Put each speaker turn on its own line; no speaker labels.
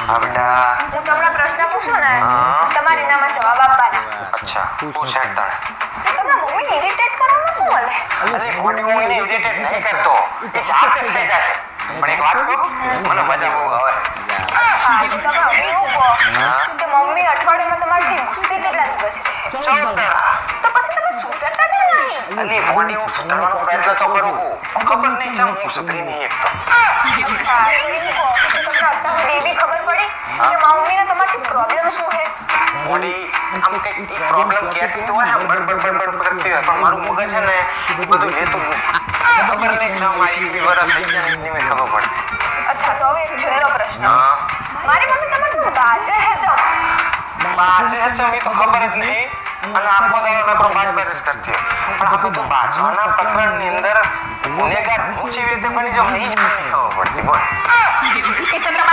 હા બેટા.
હું તમને પ્રશ્ન પૂછું ને
હા.
તમારે એનામાં જવાબ આપવાના.
અચ્છા પૂછ હેડ તાણે.
તમને મમ્મીને ઇરિટેટ કરવામાં શું મળે?
અરે મોટી હું એને ઇરિટેટ નહીં કરતો, એ જાતે થઈ જાય. પણ એક વાત કહું, મને મજા બહુ આવે.
અચ્છા તો તમે હવે એવું કહો
હા.
કે મમ્મી અઠવાડિયામાં તમારાથી ગુસ્સે કેટલા દિવસ રહે?
14 દાડા.
તો પછી તમે સુધરતા જ નહીં.
અલી મોટી હું સુધારવાનો પ્રયત્ન તો કરું છું. ખબર નહીં ચમ હું સુધરી નહીં એકતો.
અચ્છા તો એવું કહો કે તમને અત્યાર સુધી એવી ખબર પડી કે મમ્મીને તમારાથી પ્રોબ્લેમ શું છે?
મોટી આમ કંઈક ઈ પ્રોબ્લેમ કહેતી તો હોય, આમ બડબડ કરતી હોય, પણ મારું મગજ છે ને એ બધું લેતું જ નથી. ખબર નહીં ચમ આ એક વરસ થઈ ગયા એની મેં ખબર પડતી.
અચ્છા તો હવે એક છેલ્લો પ્રશ્ન.
હા.
મારી મમ્મી તમારું બાજે હે ચમ.
બાજે ચમ એ તો ખબર જ નહીં. અને આખો દાડો નકરો બાજ બાજ જ કરતી હોય. પણ આ બધું બાજવાના પ્રકરણની અંદર ગુનેગાર હું કેવી રીતે બની જાઉં એ જ મને ખબર પડતી બોલ.
એ તો તમારા